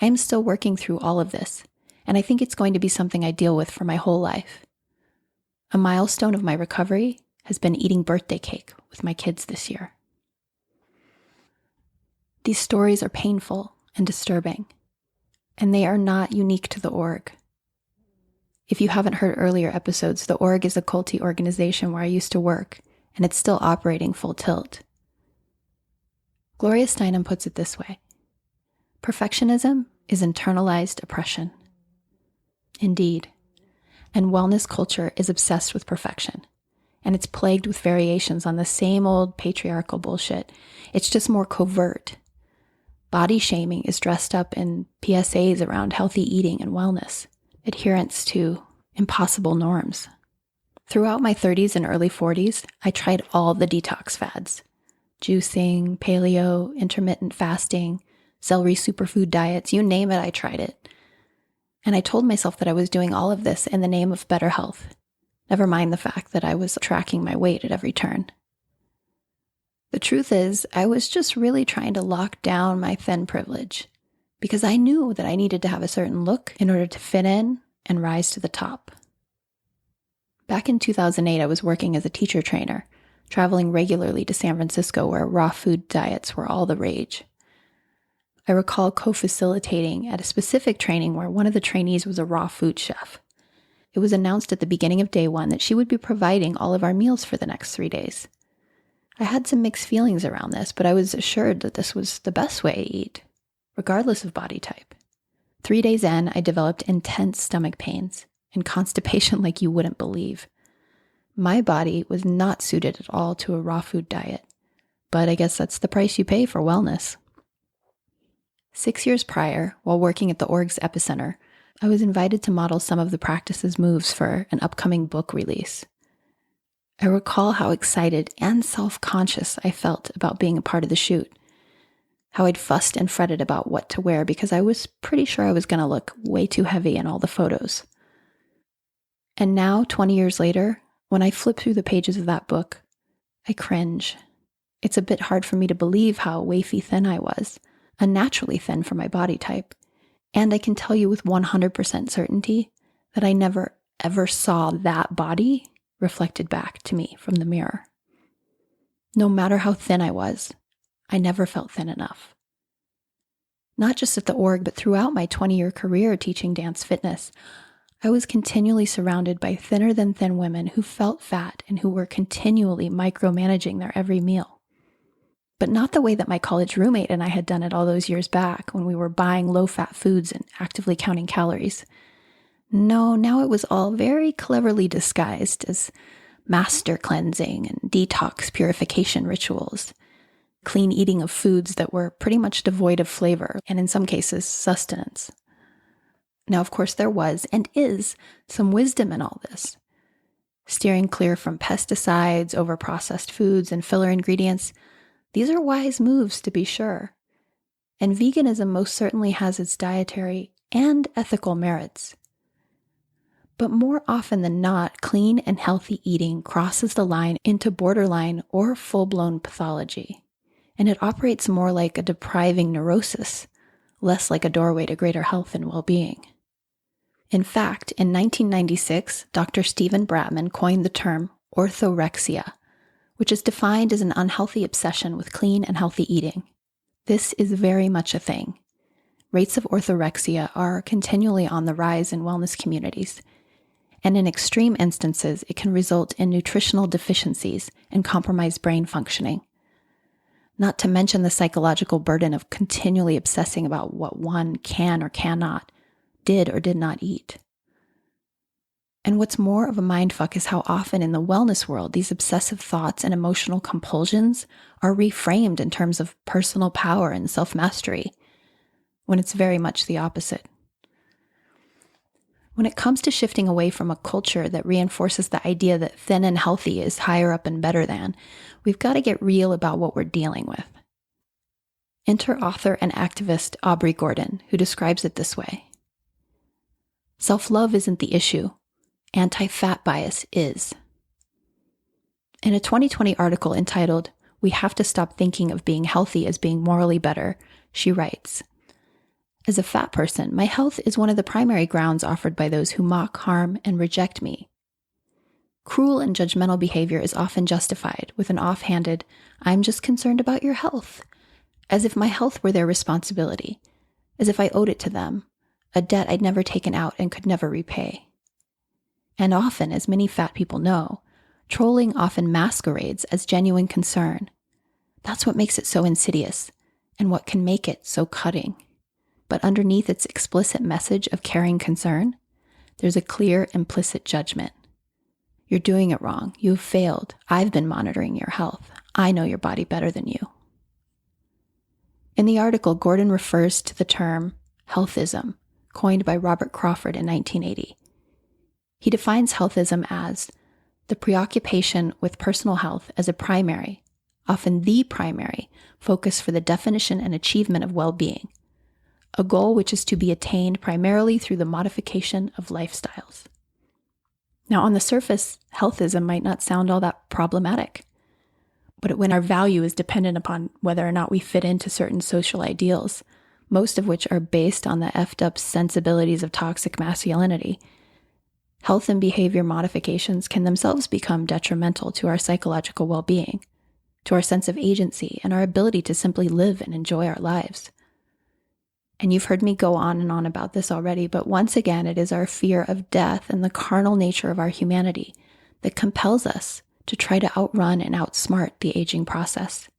I am still working through all of this, and I think it's going to be something I deal with for my whole life. A milestone of my recovery has been eating birthday cake with my kids this year. These stories are painful and disturbing, and they are not unique to the org. If you haven't heard earlier episodes, the org is a culty organization where I used to work, and it's still operating full tilt. Gloria Steinem puts it this way: perfectionism is internalized oppression. Indeed, and wellness culture is obsessed with perfection, and it's plagued with variations on the same old patriarchal bullshit. It's just more covert. Body shaming is dressed up in PSAs around healthy eating and wellness, adherence to impossible norms. Throughout my 30s and early 40s, I tried all the detox fads: juicing, paleo, intermittent fasting, celery superfood diets, you name it, I tried it. And I told myself that I was doing all of this in the name of better health, never mind the fact that I was tracking my weight at every turn. The truth is, I was just really trying to lock down my thin privilege, because I knew that I needed to have a certain look in order to fit in and rise to the top. Back in 2008, I was working as a teacher trainer, traveling regularly to San Francisco where raw food diets were all the rage. I recall co-facilitating at a specific training where one of the trainees was a raw food chef. It was announced at the beginning of day one that she would be providing all of our meals for the next 3 days. I had some mixed feelings around this, but I was assured that this was the best way to eat, regardless of body type. 3 days in, I developed intense stomach pains and constipation like you wouldn't believe. My body was not suited at all to a raw food diet, but I guess that's the price you pay for wellness. 6 years prior, while working at the org's epicenter, I was invited to model some of the practice's moves for an upcoming book release. I recall how excited and self-conscious I felt about being a part of the shoot, how I'd fussed and fretted about what to wear because I was pretty sure I was going to look way too heavy in all the photos. And now, 20 years later, when I flip through the pages of that book, I cringe. It's a bit hard for me to believe how wafy thin I was, unnaturally thin for my body type, and I can tell you with 100% certainty that I never ever saw that body reflected back to me from the mirror. No matter how thin I was, I never felt thin enough. Not just at the org, but throughout my 20-year career teaching dance fitness, I was continually surrounded by thinner than thin women who felt fat and who were continually micromanaging their every meal. But not the way that my college roommate and I had done it all those years back when we were buying low-fat foods and actively counting calories. No, now it was all very cleverly disguised as master cleansing and detox purification rituals, clean eating of foods that were pretty much devoid of flavor and in some cases sustenance. Now, of course, there was and is some wisdom in all this. Steering clear from pesticides, overprocessed foods, and filler ingredients, these are wise moves to be sure. And veganism most certainly has its dietary and ethical merits. But more often than not, clean and healthy eating crosses the line into borderline or full-blown pathology, and it operates more like a depriving neurosis, less like a doorway to greater health and well-being. In fact, in 1996, Dr. Stephen Bratman coined the term orthorexia, which is defined as an unhealthy obsession with clean and healthy eating. This is very much a thing. Rates of orthorexia are continually on the rise in wellness communities, and in extreme instances, it can result in nutritional deficiencies and compromised brain functioning. Not to mention the psychological burden of continually obsessing about what one can or cannot, did or did not eat. And what's more of a mindfuck is how often in the wellness world, these obsessive thoughts and emotional compulsions are reframed in terms of personal power and self-mastery, when it's very much the opposite. When it comes to shifting away from a culture that reinforces the idea that thin and healthy is higher up and better than, we've got to get real about what we're dealing with. Enter author and activist Aubrey Gordon, who describes it this way. Self-love isn't the issue. anti-fat bias is. In a 2020 article entitled, "We Have to Stop Thinking of Being Healthy as Being Morally Better," she writes, "As a fat person, my health is one of the primary grounds offered by those who mock, harm, and reject me. Cruel and judgmental behavior is often justified with an offhanded, 'I'm just concerned about your health,' as if my health were their responsibility, as if I owed it to them, a debt I'd never taken out and could never repay. And often, as many fat people know, trolling often masquerades as genuine concern. That's what makes it so insidious, and what can make it so cutting. But underneath its explicit message of caring concern, there's a clear implicit judgment. You're doing it wrong. You have failed. I've been monitoring your health. I know your body better than you." In the article, Gordon refers to the term healthism, coined by Robert Crawford in 1980. He defines healthism as the preoccupation with personal health as a primary, often the primary, focus for the definition and achievement of well-being, a goal which is to be attained primarily through the modification of lifestyles. Now, on the surface, healthism might not sound all that problematic, but when our value is dependent upon whether or not we fit into certain social ideals, most of which are based on the effed up sensibilities of toxic masculinity, health and behavior modifications can themselves become detrimental to our psychological well-being, to our sense of agency, and our ability to simply live and enjoy our lives. And you've heard me go on and on about this already, but once again, it is our fear of death and the carnal nature of our humanity that compels us to try to outrun and outsmart the aging process.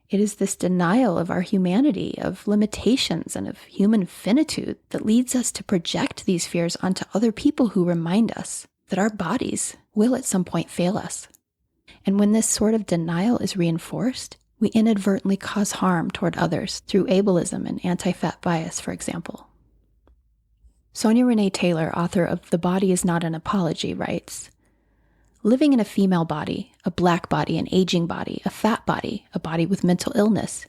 It is this denial of our humanity, of limitations, and of human finitude that leads us to project these fears onto other people who remind us that our bodies will at some point fail us. And when this sort of denial is reinforced, we inadvertently cause harm toward others through ableism and anti-fat bias, for example. Sonia Renee Taylor, author of The Body is Not an Apology, writes, "Living in a female body, a black body, an aging body, a fat body, a body with mental illness,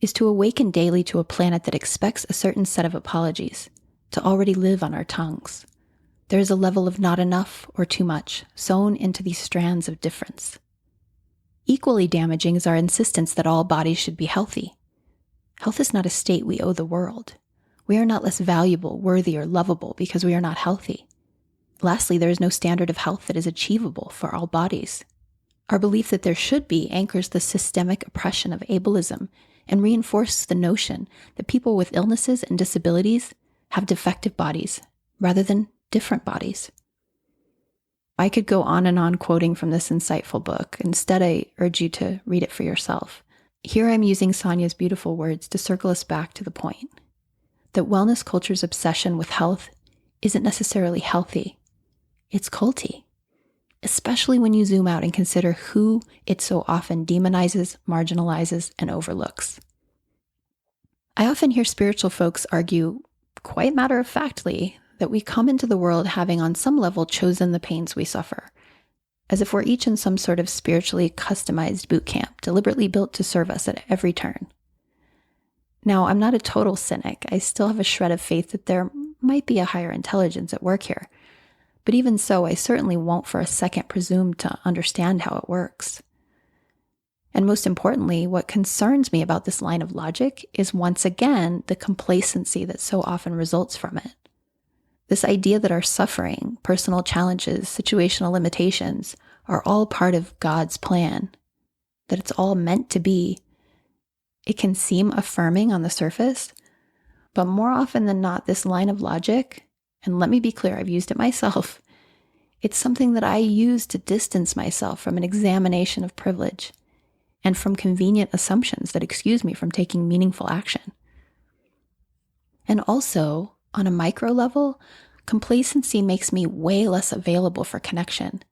is to awaken daily to a planet that expects a certain set of apologies to already live on our tongues. There is a level of not enough or too much sewn into these strands of difference. Equally damaging is our insistence that all bodies should be healthy. Health is not a state we owe the world. We are not less valuable, worthy, or lovable because we are not healthy. Lastly, there is no standard of health that is achievable for all bodies. Our belief that there should be anchors the systemic oppression of ableism and reinforces the notion that people with illnesses and disabilities have defective bodies rather than different bodies." I could go on and on quoting from this insightful book. Instead, I urge you to read it for yourself. Here I'm using Sonia's beautiful words to circle us back to the point that wellness culture's obsession with health isn't necessarily healthy. It's culty, especially when you zoom out and consider who it so often demonizes, marginalizes, and overlooks. I often hear spiritual folks argue, quite matter-of-factly, that we come into the world having on some level chosen the pains we suffer, as if we're each in some sort of spiritually customized boot camp, deliberately built to serve us at every turn. Now, I'm not a total cynic. I still have a shred of faith that there might be a higher intelligence at work here. But even so, I certainly won't for a second presume to understand how it works. And most importantly, what concerns me about this line of logic is once again the complacency that so often results from it. This idea that our suffering, personal challenges, situational limitations are all part of God's plan, that it's all meant to be. It can seem affirming on the surface, but more often than not, this line of logic, and let me be clear, I've used it myself, it's something that I use to distance myself from an examination of privilege and from convenient assumptions that excuse me from taking meaningful action. And also, on a micro level, complacency makes me way less available for connection,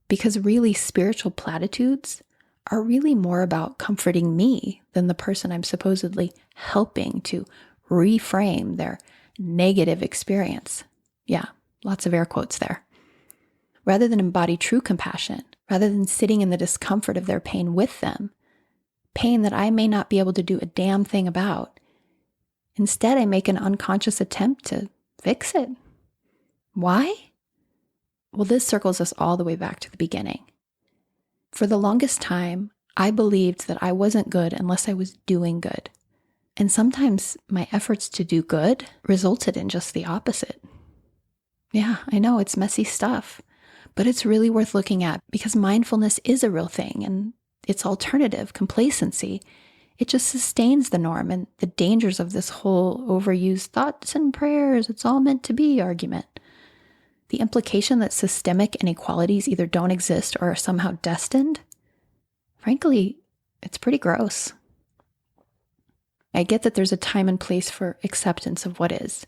because really spiritual platitudes are really more about comforting me than the person I'm supposedly helping to reframe their negative experience. Yeah, lots of air quotes there. Rather than embody true compassion, rather than sitting in the discomfort of their pain with them, pain that I may not be able to do a damn thing about, instead I make an unconscious attempt to fix it. Why? Well, this circles us all the way back to the beginning. For the longest time, I believed that I wasn't good unless I was doing good. And sometimes my efforts to do good resulted in just the opposite. Yeah, I know it's messy stuff, but it's really worth looking at because mindfulness is a real thing, and its alternative, complacency, it just sustains the norm and the dangers of this whole overused thoughts and prayers, it's all meant to be argument. The implication that systemic inequalities either don't exist or are somehow destined, frankly, it's pretty gross. I get that there's a time and place for acceptance of what is.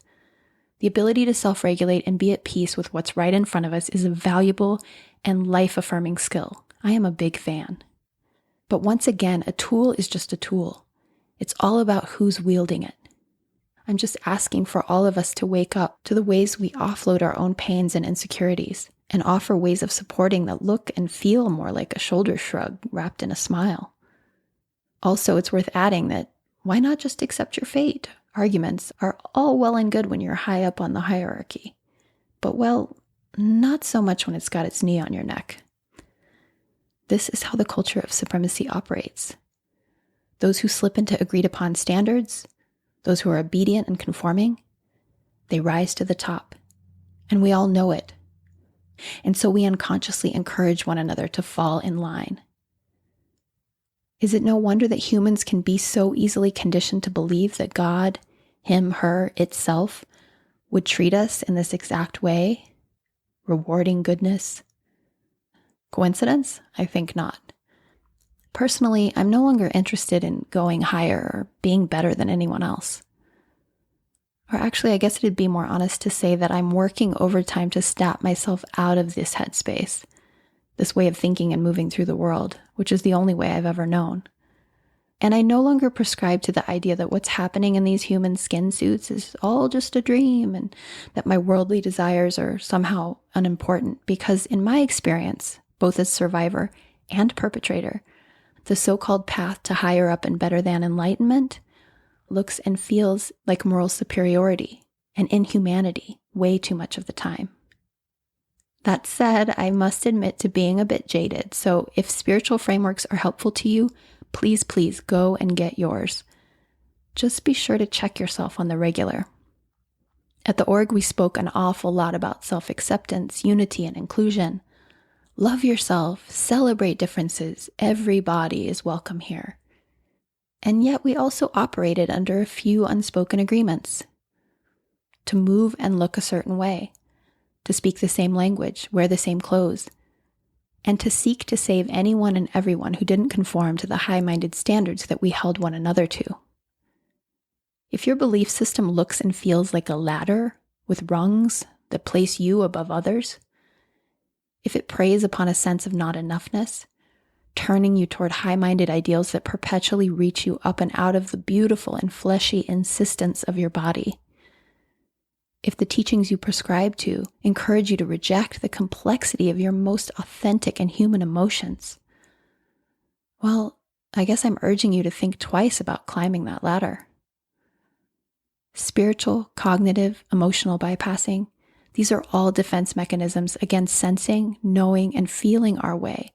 The ability to self-regulate and be at peace with what's right in front of us is a valuable and life-affirming skill. I am a big fan. But once again, a tool is just a tool. It's all about who's wielding it. I'm just asking for all of us to wake up to the ways we offload our own pains and insecurities and offer ways of supporting that look and feel more like a shoulder shrug wrapped in a smile. Also, it's worth adding that why not just accept your fate? Arguments are all well and good when you're high up on the hierarchy. But well, not so much when it's got its knee on your neck. This is how the culture of supremacy operates. Those who slip into agreed upon standards, those who are obedient and conforming, they rise to the top. And we all know it. And so we unconsciously encourage one another to fall in line. Is it no wonder that humans can be so easily conditioned to believe that God, him, her, itself, would treat us in this exact way, rewarding goodness? Coincidence? I think not. Personally, I'm no longer interested in going higher or being better than anyone else. Or actually, I guess it'd be more honest to say that I'm working overtime to snap myself out of this headspace, this way of thinking and moving through the world, which is the only way I've ever known. And I no longer prescribe to the idea that what's happening in these human skin suits is all just a dream and that my worldly desires are somehow unimportant, because in my experience, both as survivor and perpetrator, the so-called path to higher up and better than enlightenment looks and feels like moral superiority and inhumanity way too much of the time. That said, I must admit to being a bit jaded, so if spiritual frameworks are helpful to you, please go and get yours. Just be sure to check yourself on the regular. At the org, we spoke an awful lot about self-acceptance, unity, and inclusion. Love yourself, celebrate differences, everybody is welcome here. And yet we also operated under a few unspoken agreements. To move and look a certain way, to speak the same language, wear the same clothes, and to seek to save anyone and everyone who didn't conform to the high-minded standards that we held one another to. If your belief system looks and feels like a ladder with rungs that place you above others, if it preys upon a sense of not enoughness, turning you toward high-minded ideals that perpetually reach you up and out of the beautiful and fleshy insistence of your body, if the teachings you prescribe to encourage you to reject the complexity of your most authentic and human emotions, well, I guess I'm urging you to think twice about climbing that ladder. Spiritual, cognitive, emotional bypassing, these are all defense mechanisms against sensing, knowing, and feeling our way,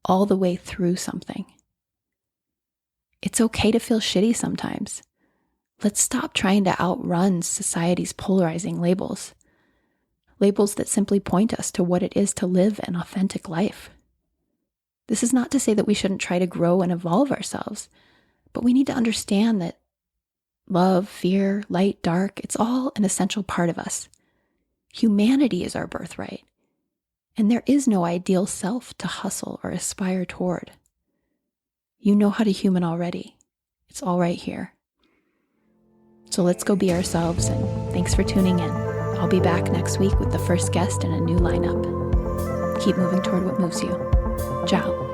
all the way through something. It's okay to feel shitty sometimes. Let's stop trying to outrun society's polarizing labels. Labels that simply point us to what it is to live an authentic life. This is not to say that we shouldn't try to grow and evolve ourselves, but we need to understand that love, fear, light, dark, it's all an essential part of us. Humanity is our birthright, and there is no ideal self to hustle or aspire toward. You know how to human already. It's all right here. So let's go be ourselves, and thanks for tuning in. I'll be back next week with the first guest and a new lineup. Keep moving toward what moves you. Ciao.